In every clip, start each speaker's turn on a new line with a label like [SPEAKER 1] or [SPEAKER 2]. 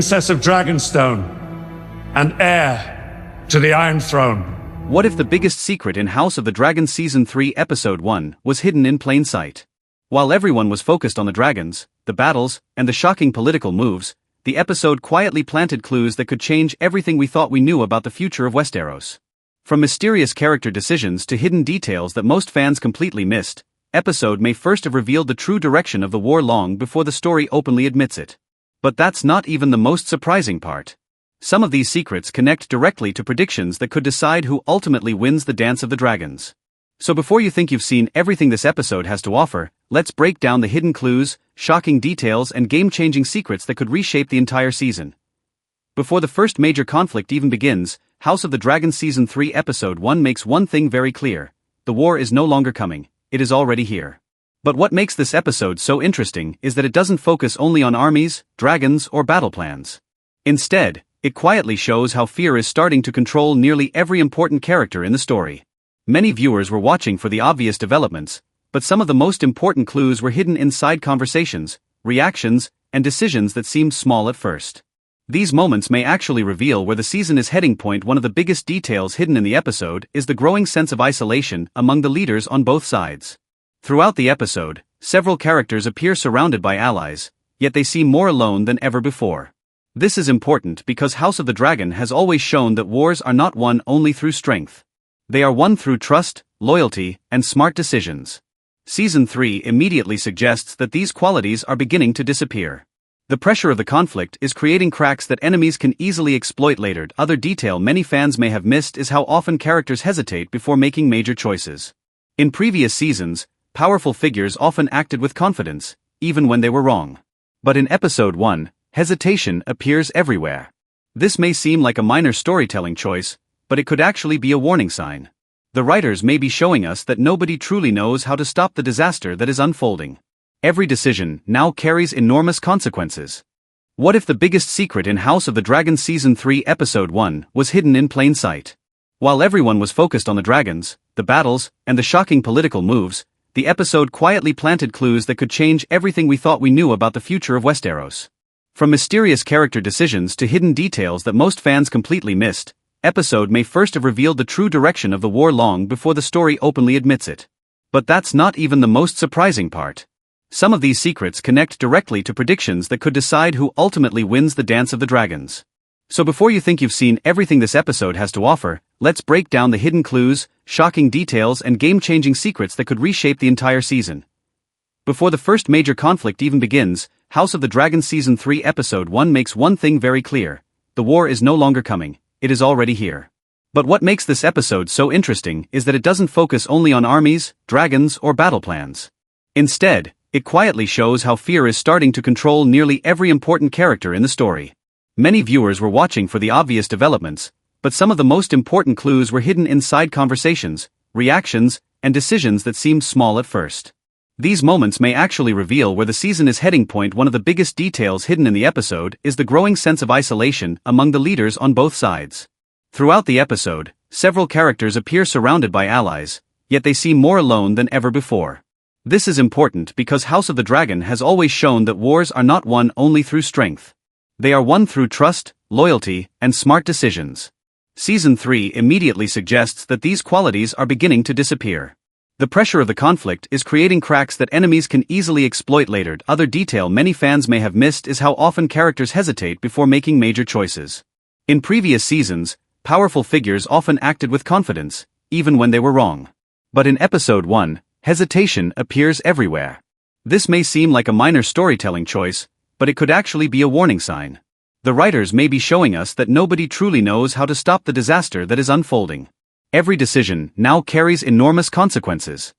[SPEAKER 1] Princess of Dragonstone, and heir to the Iron Throne.
[SPEAKER 2] What if the biggest secret in House of the Dragon Season 3 Episode 1 was hidden in plain sight? While everyone was focused on the dragons, the battles, and the shocking political moves, the episode quietly planted clues that could change everything we thought we knew about the future of Westeros. From mysterious character decisions to hidden details that most fans completely missed, episode may first have revealed the true direction of the war long before the story openly admits it. But that's not even the most surprising part. Some of these secrets connect directly to predictions that could decide who ultimately wins the Dance of the Dragons. So before you think you've seen everything this episode has to offer, let's break down the hidden clues, shocking details, and game-changing secrets that could reshape the entire season. Before the first major conflict even begins, House of the Dragon Season 3 Episode 1 makes one thing very clear: the war is no longer coming, it is already here. But what makes this episode so interesting is that it doesn't focus only on armies, dragons, or battle plans. Instead, it quietly shows how fear is starting to control nearly every important character in the story. Many viewers were watching for the obvious developments, but some of the most important clues were hidden inside conversations, reactions, and decisions that seemed small at first. These moments may actually reveal where the season is heading. One of the biggest details hidden in the episode is the growing sense of isolation among the leaders on both sides. Throughout the episode, several characters appear surrounded by allies, yet they seem more alone than ever before. This is important because House of the Dragon has always shown that wars are not won only through strength. They are won through trust, loyalty, and smart decisions. Season 3 immediately suggests that these qualities are beginning to disappear. The pressure of the conflict is creating cracks that enemies can easily exploit later. Other detail many fans may have missed is how often characters hesitate before making major choices. In previous seasons, powerful figures often acted with confidence, even when they were wrong. But in Episode 1, hesitation appears everywhere. This may seem like a minor storytelling choice, but it could actually be a warning sign. The writers may be showing us that nobody truly knows how to stop the disaster that is unfolding. Every decision now carries enormous consequences. What if the biggest secret in House of the Dragon Season 3 Episode 1 was hidden in plain sight? While everyone was focused on the dragons, the battles, and the shocking political moves, the episode quietly planted clues that could change everything we thought we knew about the future of Westeros. From mysterious character decisions to hidden details that most fans completely missed, episode may first have revealed the true direction of the war long before the story openly admits it. But that's not even the most surprising part. Some of these secrets connect directly to predictions that could decide who ultimately wins the Dance of the Dragons. So before you think you've seen everything this episode has to offer, let's break down the hidden clues, shocking details, and game-changing secrets that could reshape the entire season. Before the first major conflict even begins, House of the Dragon Season 3 Episode 1 makes one thing very clear: the war is no longer coming, it is already here. But what makes this episode so interesting is that it doesn't focus only on armies, dragons, or battle plans. Instead, it quietly shows how fear is starting to control nearly every important character in the story. Many viewers were watching for the obvious developments, but some of the most important clues were hidden inside conversations, reactions, and decisions that seemed small at first. These moments may actually reveal where the season is heading. One of the biggest details hidden in the episode is the growing sense of isolation among the leaders on both sides. Throughout the episode, several characters appear surrounded by allies, yet they seem more alone than ever before. This is important because House of the Dragon has always shown that wars are not won only through strength. They are won through trust, loyalty, and smart decisions. Season 3 immediately suggests that these qualities are beginning to disappear. The pressure of the conflict is creating cracks that enemies can easily exploit later. Other detail many fans may have missed is how often characters hesitate before making major choices. In previous seasons, powerful figures often acted with confidence, even when they were wrong. But in Episode 1, hesitation appears everywhere. This may seem like a minor storytelling choice, but it could actually be a warning sign. The writers may be showing us that nobody truly knows how to stop the disaster that is unfolding. Every decision now carries enormous consequences.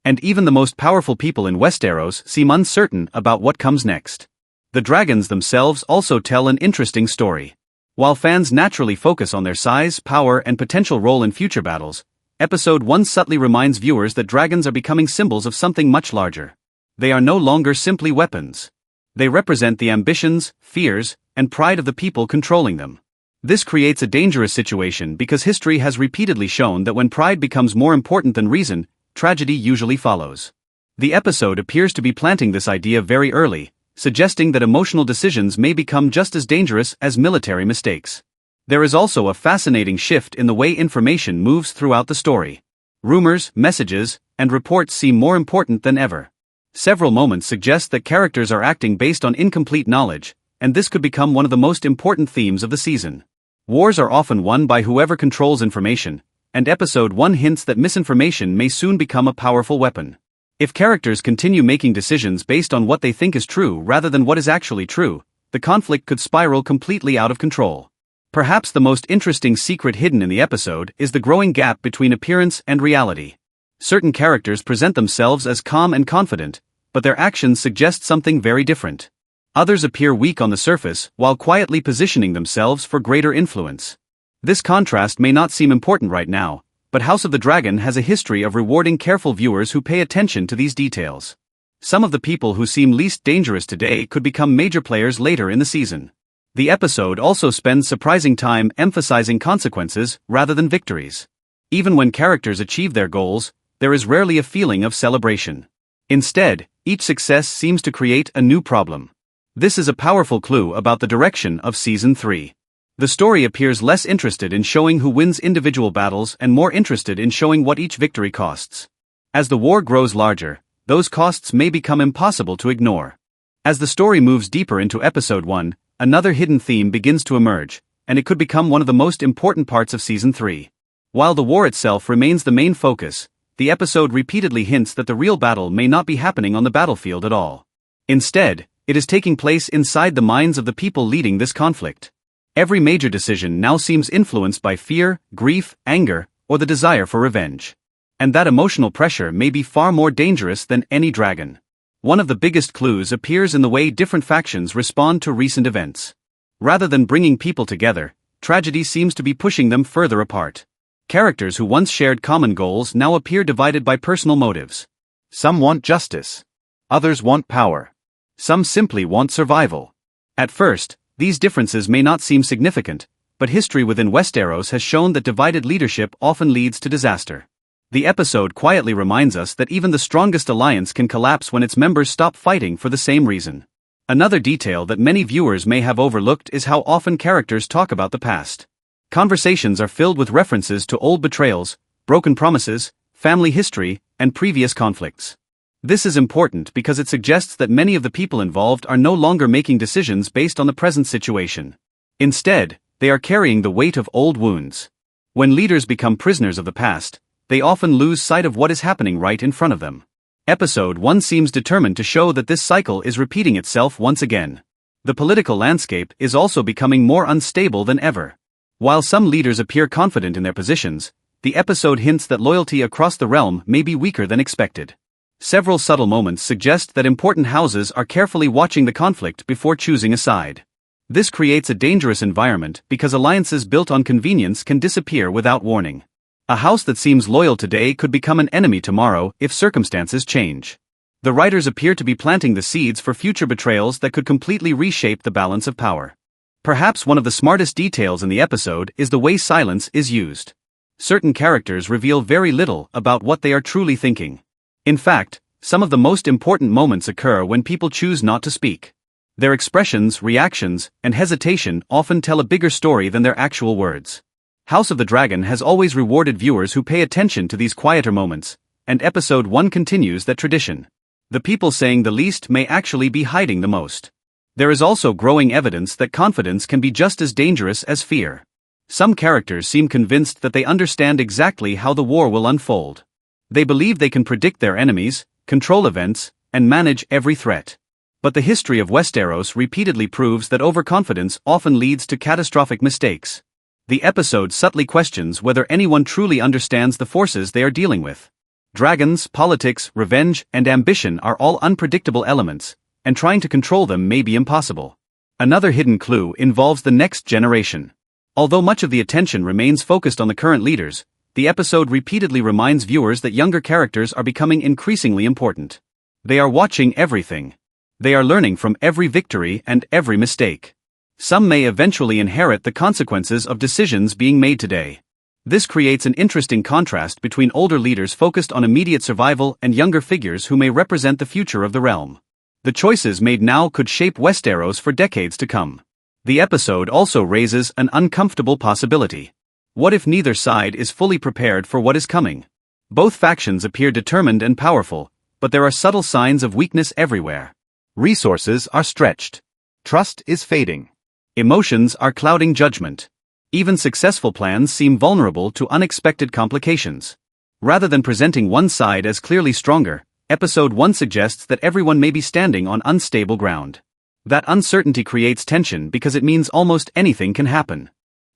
[SPEAKER 2] And even the most powerful people in Westeros seem uncertain about what comes next. The dragons themselves also tell an interesting story. While fans naturally focus on their size, power, and potential role in future battles, Episode 1 subtly reminds viewers that dragons are becoming symbols of something much larger. They are no longer simply weapons. They represent the ambitions, fears, and pride of the people controlling them. This creates a dangerous situation because history has repeatedly shown that when pride becomes more important than reason, tragedy usually follows. The episode appears to be planting this idea very early, suggesting that emotional decisions may become just as dangerous as military mistakes. There is also a fascinating shift in the way information moves throughout the story. Rumors, messages, and reports seem more important than ever. Several moments suggest that characters are acting based on incomplete knowledge, and this could become one of the most important themes of the season. Wars are often won by whoever controls information, and episode 1 hints that misinformation may soon become a powerful weapon. If characters continue making decisions based on what they think is true rather than what is actually true, the conflict could spiral completely out of control. Perhaps the most interesting secret hidden in the episode is the growing gap between appearance and reality. Certain characters present themselves as calm and confident, but their actions suggest something very different. Others appear weak on the surface while quietly positioning themselves for greater influence. This contrast may not seem important right now, but House of the Dragon has a history of rewarding careful viewers who pay attention to these details. Some of the people who seem least dangerous today could become major players later in the season. The episode also spends surprising time emphasizing consequences rather than victories. Even when characters achieve their goals, there is rarely a feeling of celebration. Instead, each success seems to create a new problem. This is a powerful clue about the direction of Season 3. The story appears less interested in showing who wins individual battles and more interested in showing what each victory costs. As the war grows larger, those costs may become impossible to ignore. As the story moves deeper into Episode 1, another hidden theme begins to emerge, and it could become one of the most important parts of Season 3. While the war itself remains the main focus, the episode repeatedly hints that the real battle may not be happening on the battlefield at all. Instead, it is taking place inside the minds of the people leading this conflict. Every major decision now seems influenced by fear, grief, anger, or the desire for revenge. And that emotional pressure may be far more dangerous than any dragon. One of the biggest clues appears in the way different factions respond to recent events. Rather than bringing people together, tragedy seems to be pushing them further apart. Characters who once shared common goals now appear divided by personal motives. Some want justice. Others want power. Some simply want survival. At first, these differences may not seem significant, but history within Westeros has shown that divided leadership often leads to disaster. The episode quietly reminds us that even the strongest alliance can collapse when its members stop fighting for the same reason. Another detail that many viewers may have overlooked is how often characters talk about the past. Conversations are filled with references to old betrayals, broken promises, family history, and previous conflicts. This is important because it suggests that many of the people involved are no longer making decisions based on the present situation. Instead, they are carrying the weight of old wounds. When leaders become prisoners of the past, they often lose sight of what is happening right in front of them. Episode 1 seems determined to show that this cycle is repeating itself once again. The political landscape is also becoming more unstable than ever. While some leaders appear confident in their positions, the episode hints that loyalty across the realm may be weaker than expected. Several subtle moments suggest that important houses are carefully watching the conflict before choosing a side. This creates a dangerous environment because alliances built on convenience can disappear without warning. A house that seems loyal today could become an enemy tomorrow if circumstances change. The writers appear to be planting the seeds for future betrayals that could completely reshape the balance of power. Perhaps one of the smartest details in the episode is the way silence is used. Certain characters reveal very little about what they are truly thinking. In fact, some of the most important moments occur when people choose not to speak. Their expressions, reactions, and hesitation often tell a bigger story than their actual words. House of the Dragon has always rewarded viewers who pay attention to these quieter moments, and Episode 1 continues that tradition. The people saying the least may actually be hiding the most. There is also growing evidence that confidence can be just as dangerous as fear. Some characters seem convinced that they understand exactly how the war will unfold. They believe they can predict their enemies, control events, and manage every threat. But the history of Westeros repeatedly proves that overconfidence often leads to catastrophic mistakes. The episode subtly questions whether anyone truly understands the forces they are dealing with. Dragons, politics, revenge, and ambition are all unpredictable elements, and trying to control them may be impossible. Another hidden clue involves the next generation. Although much of the attention remains focused on the current leaders, the episode repeatedly reminds viewers that younger characters are becoming increasingly important. They are watching everything. They are learning from every victory and every mistake. Some may eventually inherit the consequences of decisions being made today. This creates an interesting contrast between older leaders focused on immediate survival and younger figures who may represent the future of the realm. The choices made now could shape Westeros for decades to come. The episode also raises an uncomfortable possibility. What if neither side is fully prepared for what is coming? Both factions appear determined and powerful, but there are subtle signs of weakness everywhere. Resources are stretched. Trust is fading. Emotions are clouding judgment. Even successful plans seem vulnerable to unexpected complications. Rather than presenting one side as clearly stronger, Episode 1 suggests that everyone may be standing on unstable ground. That uncertainty creates tension because it means almost anything can happen.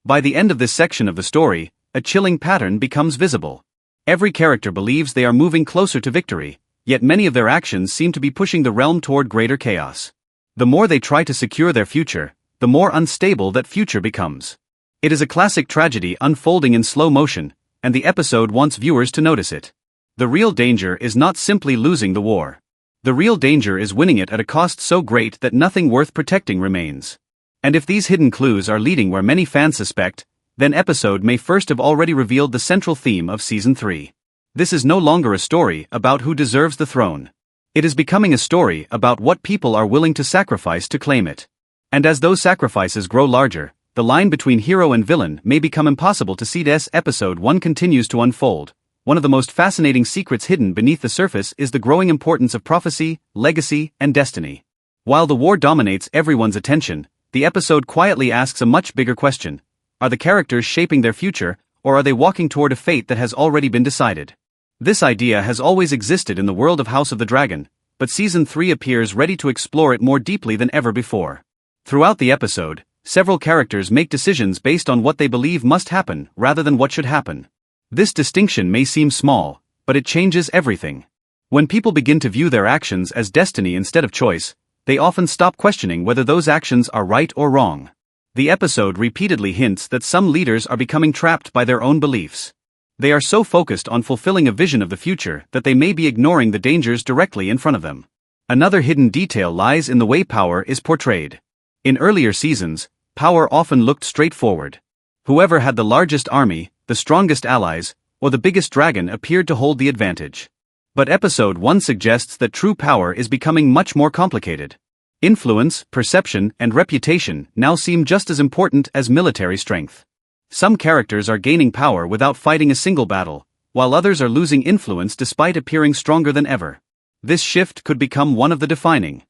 [SPEAKER 2] By the end of this section of the story, a chilling pattern becomes visible. Every character believes they are moving closer to victory, yet many of their actions seem to be pushing the realm toward greater chaos. The more they try to secure their future, the more unstable that future becomes. It is a classic tragedy unfolding in slow motion, and the episode wants viewers to notice it. The real danger is not simply losing the war. The real danger is winning it at a cost so great that nothing worth protecting remains. And if these hidden clues are leading where many fans suspect, then episode may first have already revealed the central theme of Season 3. This is no longer a story about who deserves the throne. It is becoming a story about what people are willing to sacrifice to claim it. And as those sacrifices grow larger, the line between hero and villain may become impossible to see. As Episode 1 continues to unfold, one of the most fascinating secrets hidden beneath the surface is the growing importance of prophecy, legacy, and destiny. While the war dominates everyone's attention, the episode quietly asks a much bigger question. Are the characters shaping their future, or are they walking toward a fate that has already been decided? This idea has always existed in the world of House of the Dragon, but Season 3 appears ready to explore it more deeply than ever before. Throughout the episode, several characters make decisions based on what they believe must happen rather than what should happen. This distinction may seem small, but it changes everything. When people begin to view their actions as destiny instead of choice, they often stop questioning whether those actions are right or wrong. The episode repeatedly hints that some leaders are becoming trapped by their own beliefs. They are so focused on fulfilling a vision of the future that they may be ignoring the dangers directly in front of them. Another hidden detail lies in the way power is portrayed. In earlier seasons, power often looked straightforward. Whoever had the largest army, the strongest allies, or the biggest dragon appeared to hold the advantage. But Episode 1 suggests that true power is becoming much more complicated. Influence, perception, and reputation now seem just as important as military strength. Some characters are gaining power without fighting a single battle, while others are losing influence despite appearing stronger than ever. This shift could become one of the defining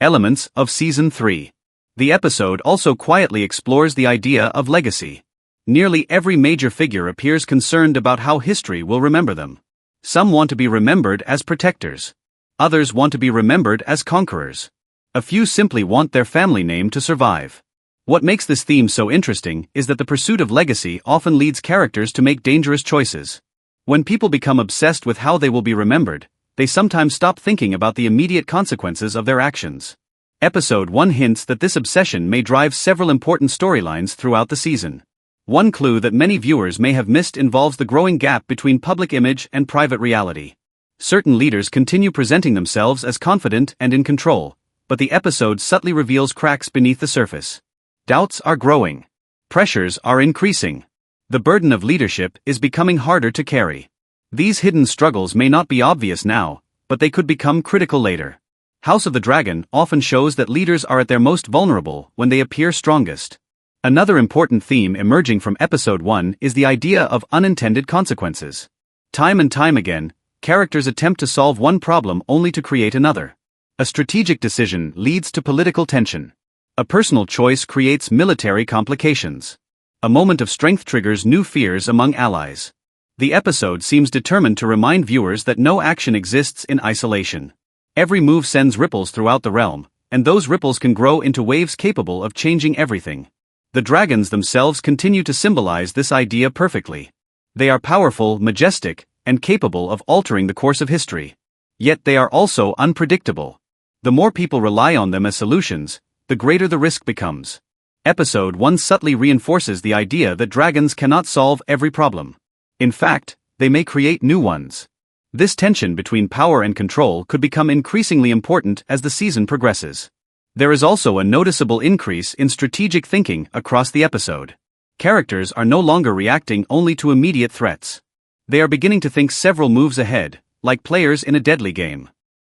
[SPEAKER 2] elements of Season 3. The episode also quietly explores the idea of legacy. Nearly every major figure appears concerned about how history will remember them. Some want to be remembered as protectors. Others want to be remembered as conquerors. A few simply want their family name to survive. What makes this theme so interesting is that the pursuit of legacy often leads characters to make dangerous choices. When people become obsessed with how they will be remembered, they sometimes stop thinking about the immediate consequences of their actions. Episode 1 hints that this obsession may drive several important storylines throughout the season. One clue that many viewers may have missed involves the growing gap between public image and private reality. Certain leaders continue presenting themselves as confident and in control, but the episode subtly reveals cracks beneath the surface. Doubts are growing. Pressures are increasing. The burden of leadership is becoming harder to carry. These hidden struggles may not be obvious now, but they could become critical later. House of the Dragon often shows that leaders are at their most vulnerable when they appear strongest. Another important theme emerging from Episode 1 is the idea of unintended consequences. Time and time again, characters attempt to solve one problem only to create another. A strategic decision leads to political tension. A personal choice creates military complications. A moment of strength triggers new fears among allies. The episode seems determined to remind viewers that no action exists in isolation. Every move sends ripples throughout the realm, and those ripples can grow into waves capable of changing everything. The dragons themselves continue to symbolize this idea perfectly. They are powerful, majestic, and capable of altering the course of history. Yet they are also unpredictable. The more people rely on them as solutions, the greater the risk becomes. Episode 1 subtly reinforces the idea that dragons cannot solve every problem. In fact, they may create new ones. This tension between power and control could become increasingly important as the season progresses. There is also a noticeable increase in strategic thinking across the episode. Characters are no longer reacting only to immediate threats. They are beginning to think several moves ahead, like players in a deadly game.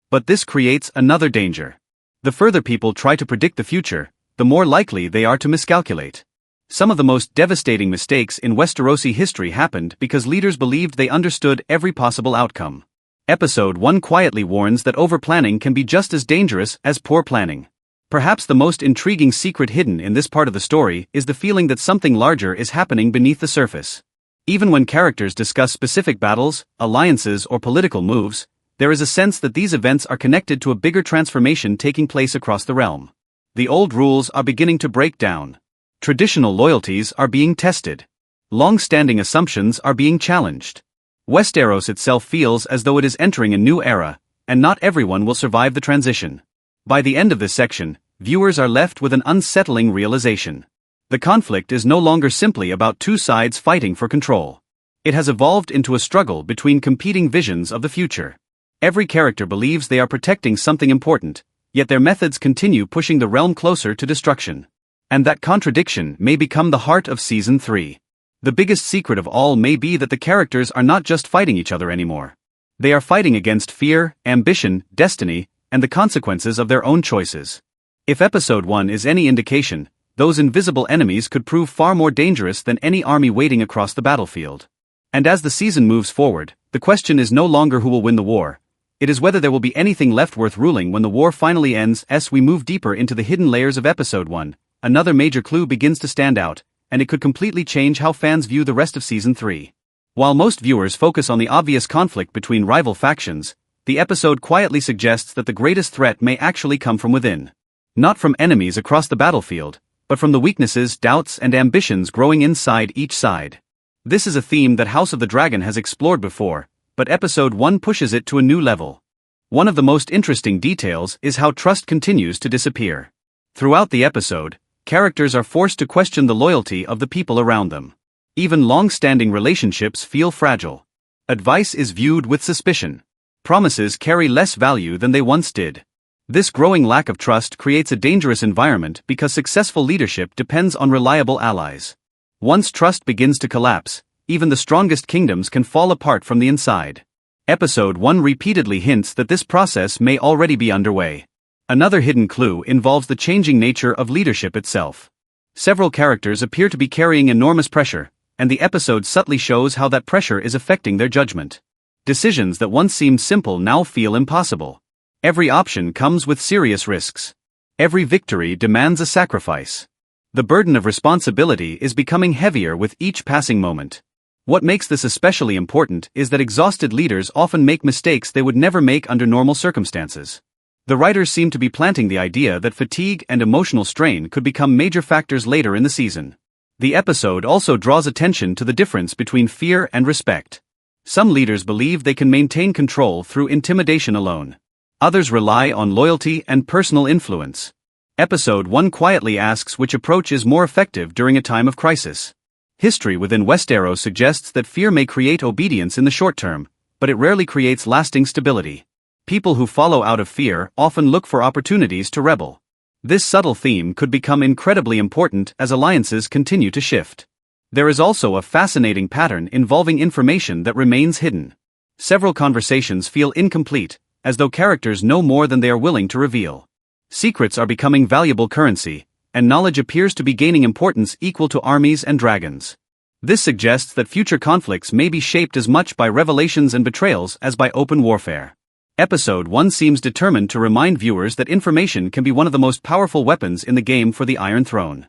[SPEAKER 2] But this creates another danger. The further people try to predict the future, the more likely they are to miscalculate. Some of the most devastating mistakes in Westerosi history happened because leaders believed they understood every possible outcome. Episode 1 quietly warns that overplanning can be just as dangerous as poor planning. Perhaps the most intriguing secret hidden in this part of the story is the feeling that something larger is happening beneath the surface. Even when characters discuss specific battles, alliances, or political moves, there is a sense that these events are connected to a bigger transformation taking place across the realm. The old rules are beginning to break down. Traditional loyalties are being tested. Long-standing assumptions are being challenged. Westeros itself feels as though it is entering a new era, and not everyone will survive the transition. By the end of this section, viewers are left with an unsettling realization. The conflict is no longer simply about two sides fighting for control. It has evolved into a struggle between competing visions of the future. Every character believes they are protecting something important, yet their methods continue pushing the realm closer to destruction. And that contradiction may become the heart of Season 3. The biggest secret of all may be that the characters are not just fighting each other anymore. They are fighting against fear, ambition, destiny, and the consequences of their own choices. If Episode 1 is any indication, those invisible enemies could prove far more dangerous than any army waiting across the battlefield. And as the season moves forward, the question is no longer who will win the war. It is whether there will be anything left worth ruling when the war finally ends. As we move deeper into the hidden layers of Episode 1, another major clue begins to stand out, and it could completely change how fans view the rest of Season 3. While most viewers focus on the obvious conflict between rival factions, the episode quietly suggests that the greatest threat may actually come from within. Not from enemies across the battlefield, but from the weaknesses, doubts, and ambitions growing inside each side. This is a theme that House of the Dragon has explored before, but Episode 1 pushes it to a new level. One of the most interesting details is how trust continues to disappear. Throughout the episode, characters are forced to question the loyalty of the people around them. Even long-standing relationships feel fragile. Advice is viewed with suspicion. Promises carry less value than they once did. This growing lack of trust creates a dangerous environment because successful leadership depends on reliable allies. Once trust begins to collapse, even the strongest kingdoms can fall apart from the inside. Episode 1 repeatedly hints that this process may already be underway. Another hidden clue involves the changing nature of leadership itself. Several characters appear to be carrying enormous pressure, and the episode subtly shows how that pressure is affecting their judgment. Decisions that once seemed simple now feel impossible. Every option comes with serious risks. Every victory demands a sacrifice. The burden of responsibility is becoming heavier with each passing moment. What makes this especially important is that exhausted leaders often make mistakes they would never make under normal circumstances. The writers seem to be planting the idea that fatigue and emotional strain could become major factors later in the season. The episode also draws attention to the difference between fear and respect. Some leaders believe they can maintain control through intimidation alone. Others rely on loyalty and personal influence. Episode 1 quietly asks which approach is more effective during a time of crisis. History within Westeros suggests that fear may create obedience in the short term, but it rarely creates lasting stability. People who follow out of fear often look for opportunities to rebel. This subtle theme could become incredibly important as alliances continue to shift. There is also a fascinating pattern involving information that remains hidden. Several conversations feel incomplete, as though characters know more than they are willing to reveal. Secrets are becoming valuable currency, and knowledge appears to be gaining importance equal to armies and dragons. This suggests that future conflicts may be shaped as much by revelations and betrayals as by open warfare. Episode 1 seems determined to remind viewers that information can be one of the most powerful weapons in the game for the Iron Throne.